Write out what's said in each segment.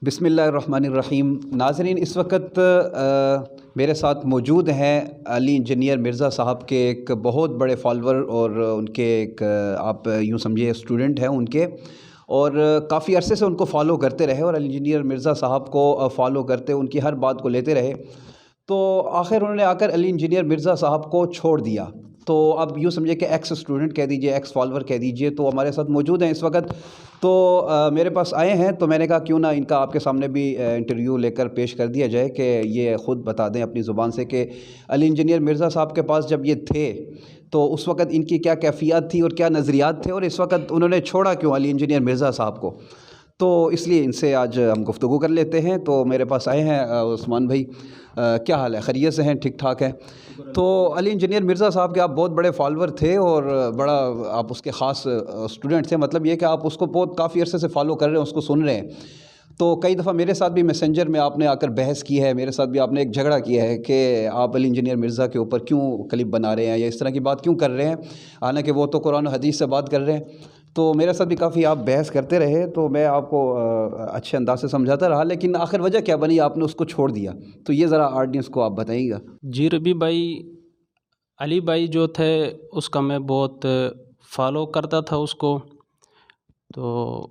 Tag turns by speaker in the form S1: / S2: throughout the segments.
S1: بسم اللہ الرحمن الرحیم۔ ناظرین، اس وقت میرے ساتھ موجود ہیں علی انجینئر مرزا صاحب کے ایک بہت بڑے فالور اور ان کے ایک آپ یوں سمجھیے اسٹوڈنٹ ہیں ان کے، اور کافی عرصے سے ان کو فالو کرتے رہے اور علی انجینئر مرزا صاحب کو فالو کرتے ان کی ہر بات کو لیتے رہے، تو آخر انہوں نے آ کر علی انجینئر مرزا صاحب کو چھوڑ دیا۔ تو اب یوں سمجھے کہ ایکس اسٹوڈنٹ کہہ دیجئے، ایکس فالور کہہ دیجئے، تو ہمارے ساتھ موجود ہیں اس وقت۔ تو میرے پاس آئے ہیں، تو میں نے کہا کیوں نہ ان کا آپ کے سامنے بھی انٹرویو لے کر پیش کر دیا جائے کہ یہ خود بتا دیں اپنی زبان سے کہ علی انجینئر مرزا صاحب کے پاس جب یہ تھے تو اس وقت ان کی کیا کیفیات تھی اور کیا نظریات تھے، اور اس وقت انہوں نے چھوڑا کیوں علی انجینئر مرزا صاحب کو۔ تو اس لیے ان سے آج ہم گفتگو کر لیتے ہیں۔ تو میرے پاس آئے ہیں عثمان بھائی، کیا حال ہے؟ خیریت سے ہیں؟ ٹھیک ٹھاک ہیں؟ تو علی انجینئر مرزا صاحب کے آپ بہت بڑے فالور تھے اور بڑا آپ اس کے خاص اسٹوڈنٹ تھے، مطلب یہ کہ آپ اس کو بہت کافی عرصے سے فالو کر رہے ہیں، اس کو سن رہے ہیں۔ تو کئی دفعہ میرے ساتھ بھی میسنجر میں آپ نے آ کر بحث کی ہے، میرے ساتھ بھی آپ نے ایک جھگڑا کیا ہے کہ آپ علی انجینئر مرزا کے اوپر کیوں کلپ بنا رہے ہیں یا اس طرح کی بات کیوں کر رہے ہیں، حالانکہ وہ تو قرآن و حدیث سے بات کر رہے ہیں۔ تو میرے ساتھ بھی کافی آپ بحث کرتے رہے، تو میں آپ کو اچھے انداز سے سمجھاتا رہا، لیکن آخر وجہ کیا بنی آپ نے اس کو چھوڑ دیا؟ تو یہ ذرا آڈینس کو آپ بتائیے گا۔
S2: جی ربی بھائی، علی بھائی جو تھے اس کا میں بہت فالو کرتا تھا اس کو۔ تو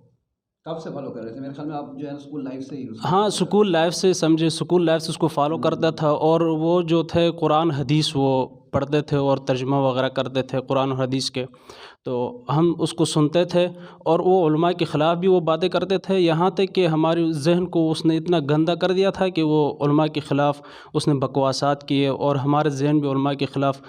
S1: کب سے فالو کر رہے تھے؟ میرے خیال میں آپ جو ہے اسکول لائف سے ہی
S2: ہاں، اسکول لائف سے سمجھے، اسکول لائف سے اس کو فالو کرتا تھا، اور وہ جو تھے قرآن حدیث وہ پڑھتے تھے اور ترجمہ وغیرہ کرتے تھے قرآن و حدیث کے، تو ہم اس کو سنتے تھے، اور وہ علماء کے خلاف بھی وہ باتیں کرتے تھے، یہاں تک کہ ہمارے ذہن کو اس نے اتنا گندا کر دیا تھا کہ وہ علماء کے خلاف اس نے بکواسات کیے، اور ہمارے ذہن بھی علماء کے خلاف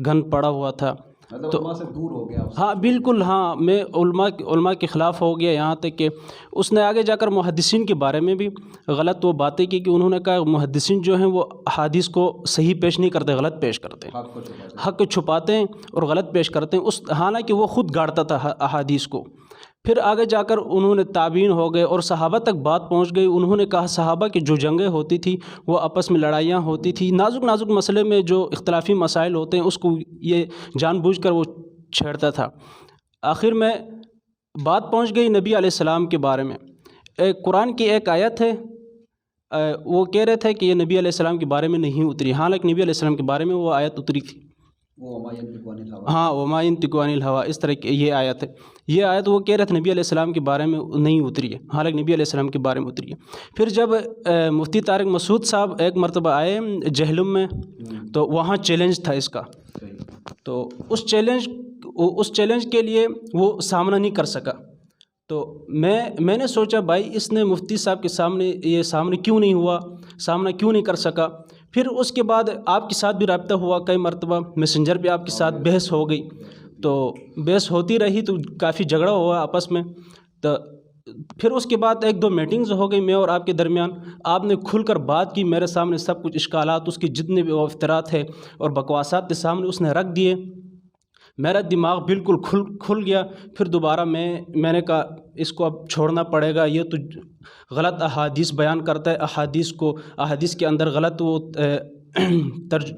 S2: گند پڑا ہوا تھا۔
S1: مطلب علماء سے دور ہو گیا۔
S2: ہاں بالکل، ہاں، میں علماء کے خلاف ہو گیا، یہاں تک کہ اس نے آگے جا کر محدثین کے بارے میں بھی غلط وہ باتیں کی کہ انہوں نے کہا محدثین جو ہیں وہ احادیث کو صحیح پیش نہیں کرتے، غلط پیش کرتے ہیں، حق کو چھپاتے ہیں اور غلط پیش کرتے ہیں، حالانکہ وہ خود گاڑتا تھا احادیث کو۔ پھر آگے جا کر انہوں نے تابعین ہو گئے اور صحابہ تک بات پہنچ گئی، انہوں نے کہا صحابہ کی جو جنگیں ہوتی تھی وہ آپس میں لڑائیاں ہوتی تھی، نازک نازک مسئلے میں جو اختلافی مسائل ہوتے ہیں اس کو یہ جان بوجھ کر وہ چھیڑتا تھا۔ آخر میں بات پہنچ گئی نبی علیہ السلام کے بارے میں۔ قرآن کی ایک آیت ہے، وہ کہہ رہے تھے کہ یہ نبی علیہ السلام کے بارے میں نہیں اتری، حالانکہ نبی علیہ السلام کے بارے میں وہ آیت اتری تھی۔ ہاں، وما ينطق عن الهوى، اس طرح کی یہ آیت ہے، یہ آیت وہ کہہ رہے تھے نبی علیہ السلام کے بارے میں نہیں اتری ہے، حالانکہ نبی علیہ السلام کے بارے میں اتری ہے۔ پھر جب مفتی طارق مسعود صاحب ایک مرتبہ آئے جہلم میں، تو وہاں چیلنج تھا اس کا، تو اس چیلنج کے لیے وہ سامنا نہیں کر سکا۔ تو میں نے سوچا بھائی اس نے مفتی صاحب کے سامنے یہ سامنے کیوں نہیں ہوا، سامنا کیوں نہیں کر سکا۔ پھر اس کے بعد آپ کے ساتھ بھی رابطہ ہوا کئی مرتبہ، میسنجر پہ آپ کے ساتھ بحث ہو گئی، تو بحث ہوتی رہی تو کافی جھگڑا ہوا آپس میں۔ تو پھر اس کے بعد ایک دو میٹنگز ہو گئی میں اور آپ کے درمیان، آپ نے کھل کر بات کی میرے سامنے، سب کچھ اشکالات اس کے جتنے بھی افتراءات تھے اور بکواسات کے سامنے اس نے رکھ دیے، میرا دماغ بالکل کھل گیا۔ پھر دوبارہ میں نے کہا اس کو اب چھوڑنا پڑے گا، یہ تو غلط احادیث بیان کرتا ہے، احادیث کے اندر غلط وہ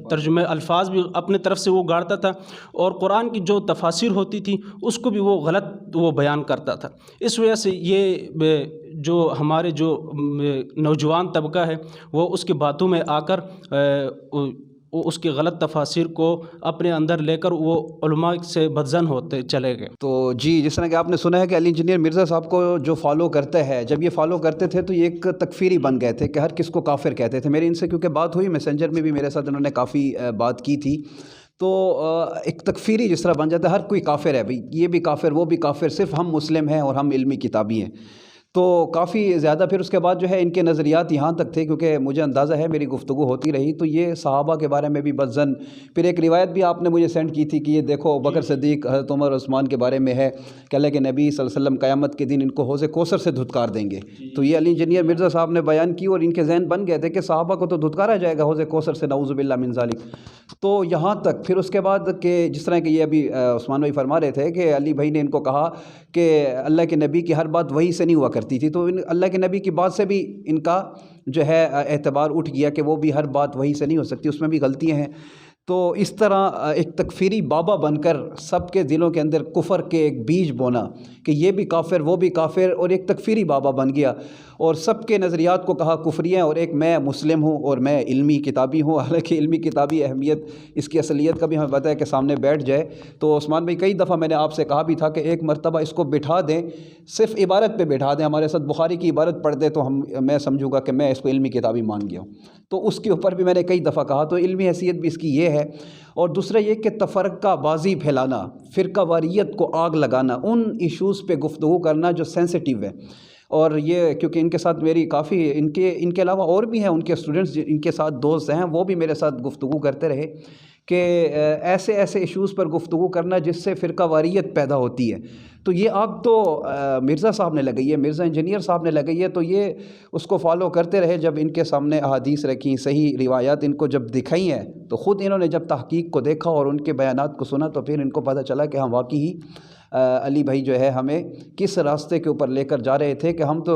S2: ترجمہ الفاظ بھی اپنے طرف سے وہ گاڑتا تھا، اور قرآن کی جو تفاسیر ہوتی تھی اس کو بھی وہ غلط وہ بیان کرتا تھا۔ اس وجہ سے یہ جو ہمارے جو نوجوان طبقہ ہے وہ اس کی باتوں میں آ کر اس کی غلط تفاسیر کو اپنے اندر لے کر وہ علماء سے بدظن ہوتے چلے گئے۔
S1: تو جی، جس طرح کہ آپ نے سنا ہے کہ علی انجینئر مرزا صاحب کو جو فالو کرتا ہے، جب یہ فالو کرتے تھے تو یہ ایک تکفیری بن گئے تھے کہ ہر کس کو کافر کہتے تھے۔ میری ان سے کیونکہ بات ہوئی، میسنجر میں بھی میرے ساتھ انہوں نے کافی بات کی تھی، تو ایک تکفیری جس طرح بن جاتا ہے، ہر کوئی کافر ہے بھائی، یہ بھی کافر وہ بھی کافر، صرف ہم مسلم ہیں اور ہم علمی کتابی ہیں۔ تو کافی زیادہ پھر اس کے بعد جو ہے ان کے نظریات یہاں تک تھے، کیونکہ مجھے اندازہ ہے میری گفتگو ہوتی رہی تو یہ صحابہ کے بارے میں بھی بدظن۔ پھر ایک روایت بھی آپ نے مجھے سینڈ کی تھی کہ یہ دیکھو بکر صدیق، حضرت عمر، عثمان کے بارے میں ہے کہ اللہ کے نبی صلی اللہ علیہ وسلم قیامت کے دن ان کو حوض کوثر سے دھتکار دیں گے۔ تو یہ علی انجینئر مرزا صاحب نے بیان کی اور ان کے ذہن بن گئے تھے کہ صحابہ کو تو دھتکارا جائے گا حوض کوثر سے، نعوذ باللہ من ذالک۔ تو یہاں تک پھر اس کے بعد کہ جس طرح کہ یہ ابھی عثمان بھائی فرما رہے تھے کہ علی بھائی نے ان کو کہا کہ اللہ کے نبی کی ہر بات وحی سے نہیں ہوا کرتی تھی، تو اللہ کے نبی کی بات سے بھی ان کا جو ہے اعتبار اٹھ گیا کہ وہ بھی ہر بات وحی سے نہیں ہو سکتی، اس میں بھی غلطیاں ہیں۔ تو اس طرح ایک تکفیری بابا بن کر سب کے دلوں کے اندر کفر کے ایک بیج بونا کہ یہ بھی کافر وہ بھی کافر، اور ایک تکفیری بابا بن گیا۔ اور سب کے نظریات کو کہا کفری ہیں، اور ایک میں مسلم ہوں اور میں علمی کتابی ہوں، حالانکہ علمی کتابی اہمیت اس کی اصلیت کا بھی ہمیں پتہ ہے کہ سامنے بیٹھ جائے تو عثمان بھائی کئی دفعہ میں نے آپ سے کہا بھی تھا کہ ایک مرتبہ اس کو بٹھا دیں، صرف عبارت پہ بٹھا دیں، ہمارے ساتھ بخاری کی عبارت پڑھ دیں تو میں سمجھوں گا کہ میں اس کو علمی کتابی مان گیا ہوں۔ تو اس کے اوپر بھی میں نے کئی دفعہ کہا، تو علمی حیثیت بھی اس کی یہ ہے۔ اور دوسرا یہ کہ تفرقہ بازی پھیلانا، فرقہ واریت کو آگ لگانا، ان ایشوز پہ گفتگو کرنا جو سینسٹیو ہے، اور یہ کیونکہ ان کے ساتھ میری کافی ان کے علاوہ اور بھی ہیں ان کے اسٹوڈنٹس، ان کے ساتھ دوست ہیں، وہ بھی میرے ساتھ گفتگو کرتے رہے کہ ایسے ایشوز پر گفتگو کرنا جس سے فرقہ واریت پیدا ہوتی ہے، تو یہ آگ تو مرزا صاحب نے لگائی ہے، مرزا انجینئر صاحب نے لگائی ہے، تو یہ اس کو فالو کرتے رہے۔ جب ان کے سامنے احادیث رکھیں، صحیح روایات ان کو جب دکھائی ہیں، تو خود انہوں نے جب تحقیق کو دیکھا اور ان کے بیانات کو سنا تو پھر ان کو پتہ چلا کہ ہاں واقعی ہی علی بھائی جو ہے ہمیں کس راستے کے اوپر لے کر جا رہے تھے، کہ ہم تو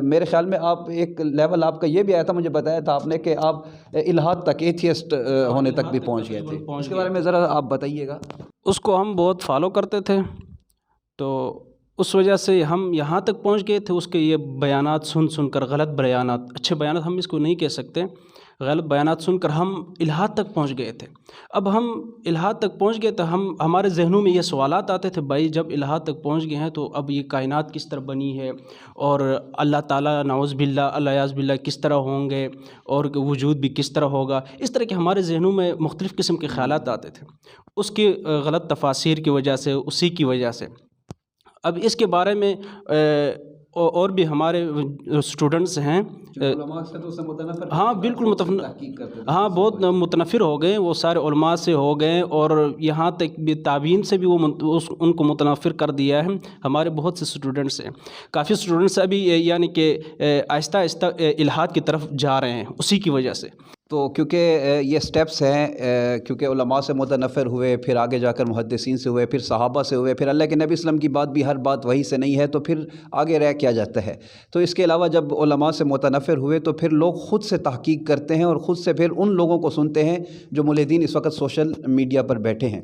S1: میرے خیال میں آپ ایک لیول آپ کا یہ بھی آیا تھا، مجھے بتایا تھا آپ نے کہ آپ الحاد تک ایتھیسٹ ہونے تک بھی پہنچ گئے تھے، اس کے بارے میں ذرا آپ بتائیے گا۔
S2: اس کو ہم بہت فالو کرتے تھے، تو اس وجہ سے ہم یہاں تک پہنچ گئے تھے۔ اس کے یہ بیانات سن کر، غلط بیانات، اچھے بیانات ہم اس کو نہیں کہہ سکتے، غلط بیانات سن کر ہم الحاد تک پہنچ گئے تھے۔ اب ہم الحاد تک پہنچ گئے تو ہمارے ذہنوں میں یہ سوالات آتے تھے، بھائی جب الحاد تک پہنچ گئے ہیں تو اب یہ کائنات کس طرح بنی ہے، اور اللہ تعالیٰ نعوذ باللہ الیاذ باللہ کس طرح ہوں گے، اور وجود بھی کس طرح ہوگا، اس طرح کے ہمارے ذہنوں میں مختلف قسم کے خیالات آتے تھے، اس کی غلط تفاسیر کی وجہ سے، اسی کی وجہ سے۔ اب اس کے بارے میں اور بھی ہمارے اسٹوڈنٹس ہیں، ہاں بالکل ہاں بہت متنفر ہو گئے، وہ سارے علماء سے ہو گئے، اور یہاں تک بھی تابعین سے بھی وہ ان کو متنفر کر دیا ہے۔ ہمارے بہت سے اسٹوڈنٹس ہیں، کافی اسٹوڈنٹس ابھی یعنی کہ آہستہ آہستہ الحاد کی طرف جا رہے ہیں اسی کی وجہ سے۔
S1: تو کیونکہ یہ سٹیپس ہیں، کیونکہ علماء سے متنفر ہوئے، پھر آگے جا کر محدثین سے ہوئے، پھر صحابہ سے ہوئے، پھر اللہ کے نبی صلی اللہ علیہ وسلم کی بات بھی ہر بات وہی سے نہیں ہے، تو پھر آگے رہ کیا جاتا ہے۔ تو اس کے علاوہ جب علماء سے متنفر ہوئے تو پھر لوگ خود سے تحقیق کرتے ہیں، اور خود سے پھر ان لوگوں کو سنتے ہیں جو ملحدین اس وقت سوشل میڈیا پر بیٹھے ہیں۔